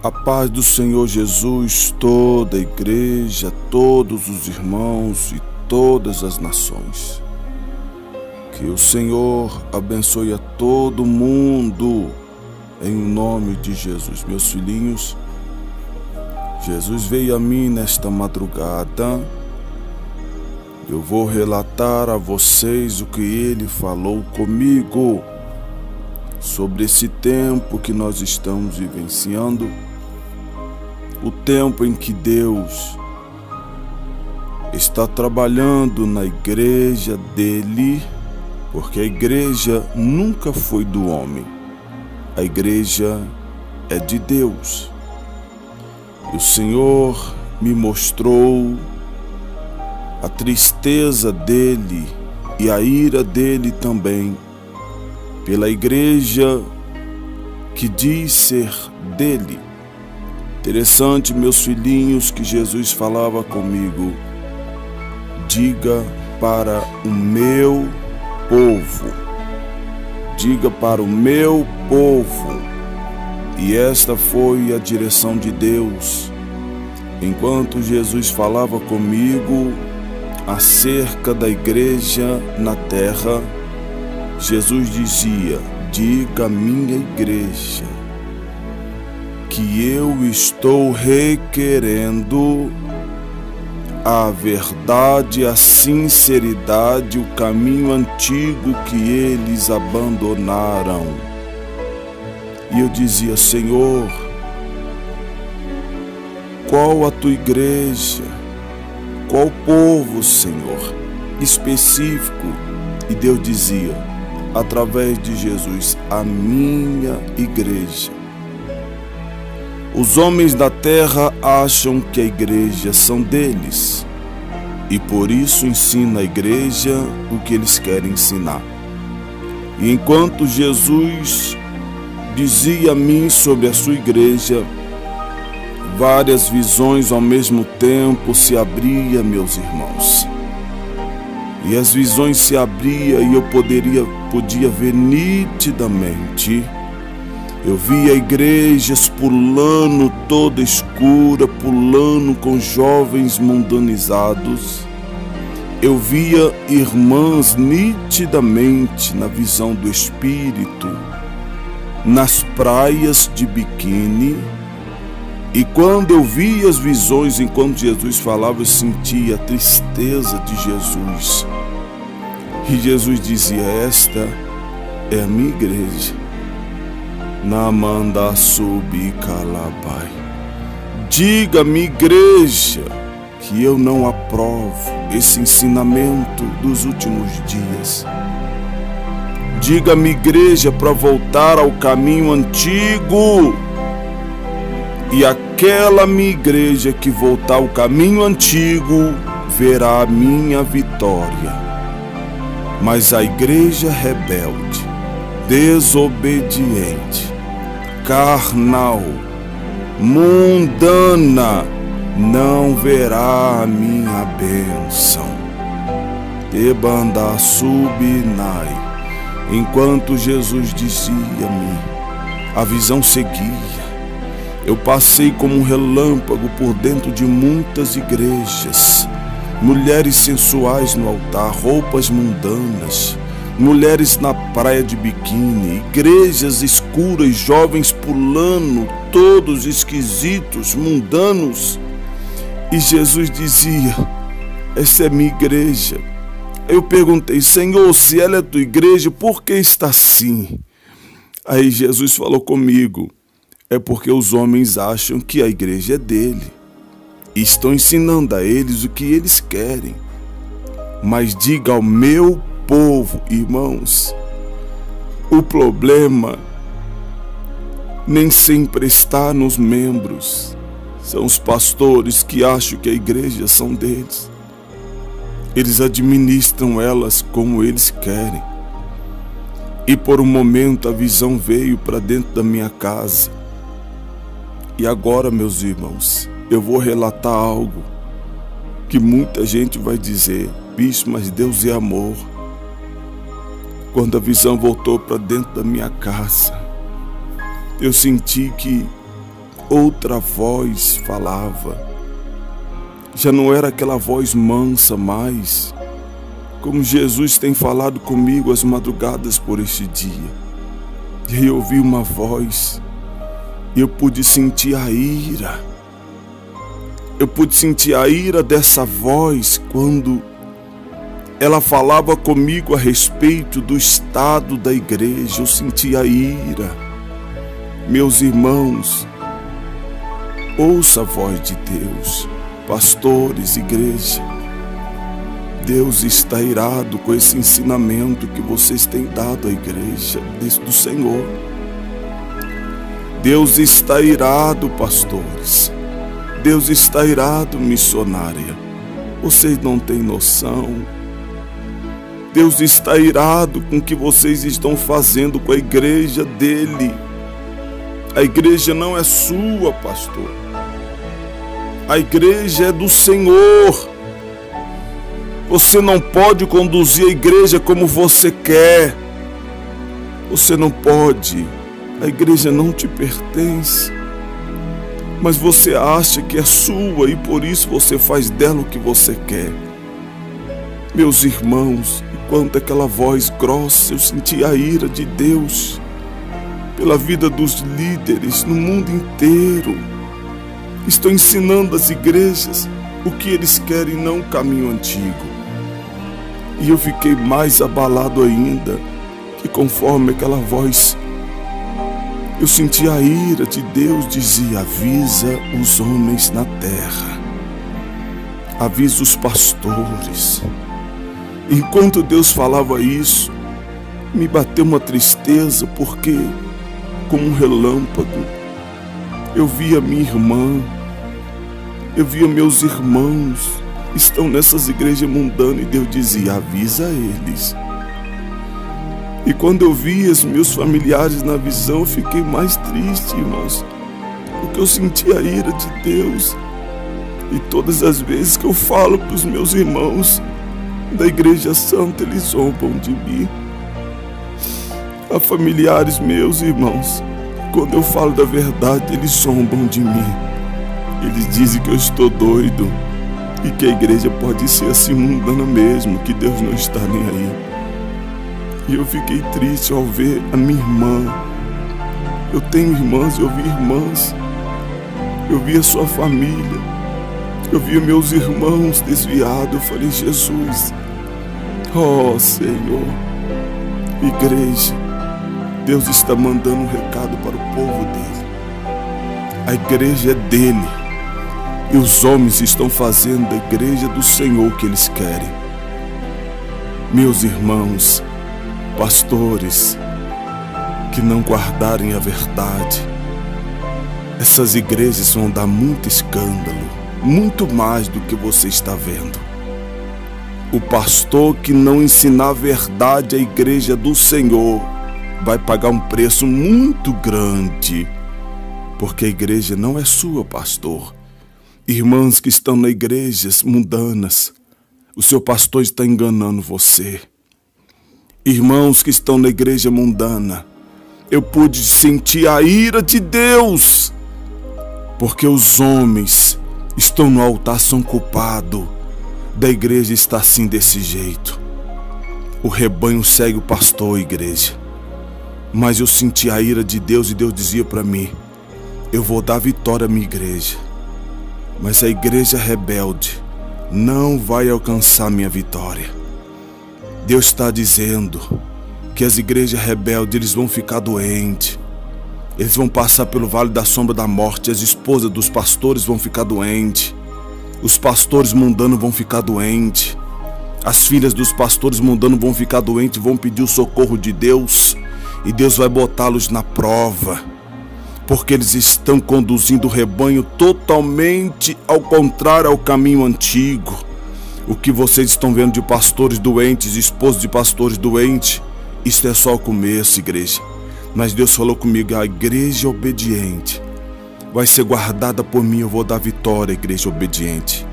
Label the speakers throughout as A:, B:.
A: A paz do Senhor Jesus, toda a igreja, todos os irmãos e todas as nações. Que o Senhor abençoe a todo mundo, em nome de Jesus. Meus filhinhos, Jesus veio a mim nesta madrugada. Eu vou relatar a vocês o que Ele falou comigo sobre esse tempo que nós estamos vivenciando. O tempo em que Deus está trabalhando na igreja dele, porque a igreja nunca foi do homem, a igreja é de Deus. E o Senhor me mostrou a tristeza dele e a ira dele também, pela igreja que diz ser dele. Interessante, meus filhinhos, que Jesus falava comigo: diga para o meu povo, diga para o meu povo. E esta foi a direção de Deus. Enquanto Jesus falava comigo acerca da igreja na terra, Jesus dizia: diga à minha igreja que eu estou requerendo a verdade, a sinceridade, o caminho antigo que eles abandonaram. E eu dizia: Senhor, qual a tua igreja? Qual povo, Senhor, específico? E Deus dizia, através de Jesus: a minha igreja. Os homens da terra acham que a igreja são deles e por isso ensina a igreja o que eles querem ensinar. E enquanto Jesus dizia a mim sobre a sua igreja, várias visões ao mesmo tempo se abriam, meus irmãos. E as visões se abriam e eu podia ver nitidamente. Eu via igrejas pulando toda escura, pulando com jovens mundanizados. Eu via irmãs nitidamente na visão do Espírito, nas praias de biquíni. E quando eu via as visões, enquanto Jesus falava, eu sentia a tristeza de Jesus. E Jesus dizia: esta é a minha igreja. Namanda subi calabai. Diga, minha igreja, que eu não aprovo esse ensinamento dos últimos dias. Diga, minha igreja, para voltar ao caminho antigo. E aquela minha igreja que voltar ao caminho antigo verá a minha vitória. Mas a igreja rebelde, desobediente, carnal, mundana, não verá a minha bênção. Ebanda subinai. Enquanto Jesus dizia-me, a visão seguia. Eu passei como um relâmpago por dentro de muitas igrejas. Mulheres sensuais no altar, roupas mundanas, mulheres na praia de biquíni, igrejas escuras, jovens pulando, todos esquisitos, mundanos. E Jesus dizia: essa é minha igreja. Eu perguntei: Senhor, se ela é tua igreja, por que está assim? Aí Jesus falou comigo: é porque os homens acham que a igreja é dele e estão ensinando a eles o que eles querem. Mas diga ao meu povo, irmãos, o problema nem sempre está nos membros. São os pastores que acham que a igreja são deles. Eles administram elas como eles querem. E por um momento a visão veio para dentro da minha casa. E agora, meus irmãos, eu vou relatar algo que muita gente vai dizer: bicho, mas Deus é amor. Quando a visão voltou para dentro da minha casa, eu senti que outra voz falava. Já não era aquela voz mansa mais, como Jesus tem falado comigo às madrugadas por este dia. E aí eu ouvi uma voz, e eu pude sentir a ira. Eu pude sentir a ira dessa voz quando ela falava comigo a respeito do estado da igreja. Eu senti a ira. Meus irmãos, ouça a voz de Deus, pastores, igreja. Deus está irado com esse ensinamento que vocês têm dado à igreja do Senhor. Deus está irado, pastores. Deus está irado, missionária. Vocês não têm noção. Deus está irado com o que vocês estão fazendo com a igreja dele. A igreja não é sua, pastor. A igreja é do Senhor. Você não pode conduzir a igreja como você quer. Você não pode. A igreja não te pertence. Mas você acha que é sua e por isso você faz dela o que você quer. Meus irmãos, enquanto aquela voz grossa, eu senti a ira de Deus pela vida dos líderes no mundo inteiro. Estão ensinando as igrejas o que eles querem, não o caminho antigo. E eu fiquei mais abalado ainda, que conforme aquela voz, eu senti a ira de Deus, dizia: avisa os homens na terra, avisa os pastores. Enquanto Deus falava isso, me bateu uma tristeza, porque, como um relâmpago, eu via minha irmã, eu via meus irmãos, estão nessas igrejas mundanas, e Deus dizia: avisa eles. E quando eu vi os meus familiares na visão, eu fiquei mais triste, irmãos, porque eu senti a ira de Deus. E todas as vezes que eu falo para os meus irmãos da Igreja Santa, eles zombam de mim. Há familiares meus, irmãos, quando eu falo da verdade, eles zombam de mim. Eles dizem que eu estou doido e que a igreja pode ser assim mundana mesmo, que Deus não está nem aí. E eu fiquei triste ao ver a minha irmã. Eu tenho irmãs, eu vi irmãs, eu vi a sua família, eu vi meus irmãos desviados. Eu falei: Jesus, oh Senhor, igreja, Deus está mandando um recado para o povo dele. A igreja é dele, e os homens estão fazendo da igreja do Senhor o que eles querem. Meus irmãos, pastores que não guardarem a verdade, essas igrejas vão dar muito escândalo, muito mais do que você está vendo. O pastor que não ensinar a verdade à igreja do Senhor vai pagar um preço muito grande, porque a igreja não é sua, pastor. Irmãs que estão nas igrejas mundanas, o seu pastor está enganando você. Irmãos que estão na igreja mundana, eu pude sentir a ira de Deus, porque os homens estão no altar, são culpados da igreja estar assim desse jeito. O rebanho segue o pastor, igreja. Mas eu senti a ira de Deus, e Deus dizia para mim: eu vou dar vitória à minha igreja, mas a igreja rebelde não vai alcançar minha vitória. Deus está dizendo que as igrejas rebeldes, eles vão ficar doentes. Eles vão passar pelo vale da sombra da morte. As esposas dos pastores vão ficar doentes. Os pastores mundanos vão ficar doentes. As filhas dos pastores mundanos vão ficar doentes, vão pedir o socorro de Deus. E Deus vai botá-los na prova, porque eles estão conduzindo o rebanho totalmente ao contrário ao caminho antigo. O que vocês estão vendo de pastores doentes, esposos de pastores doentes, isso é só o começo, igreja. Mas Deus falou comigo: a igreja obediente vai ser guardada por mim. Eu vou dar vitória à igreja obediente.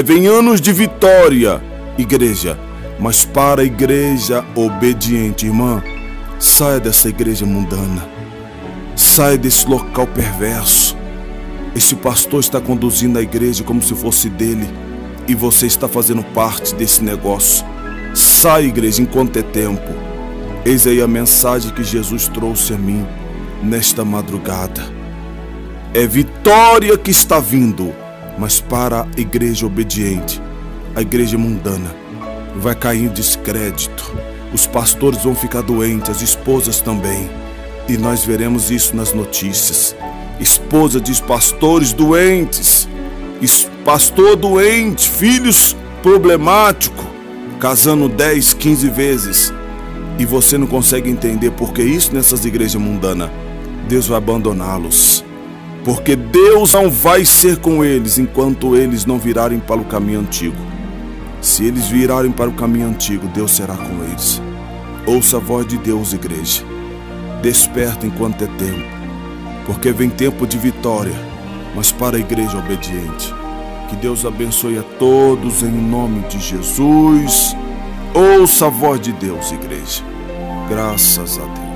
A: Vem anos de vitória, igreja, mas para a igreja obediente, irmã, saia dessa igreja mundana, saia desse local perverso. Esse pastor está conduzindo a igreja como se fosse dele e você está fazendo parte desse negócio. Sai, igreja, enquanto é tempo. Eis aí a mensagem que Jesus trouxe a mim nesta madrugada. É vitória que está vindo, mas para a igreja obediente, a igreja mundana, vai cair em descrédito. Os pastores vão ficar doentes, as esposas também. E nós veremos isso nas notícias. Esposa de pastores doentes, pastor doente, filhos problemáticos, casando 10, 15 vezes. E você não consegue entender porque isso nessas igrejas mundanas. Deus vai abandoná-los. Porque Deus não vai ser com eles enquanto eles não virarem para o caminho antigo. Se eles virarem para o caminho antigo, Deus será com eles. Ouça a voz de Deus, igreja. Desperta enquanto é tempo. Porque vem tempo de vitória, mas para a igreja obediente. Que Deus abençoe a todos em nome de Jesus. Ouça a voz de Deus, igreja. Graças a Deus.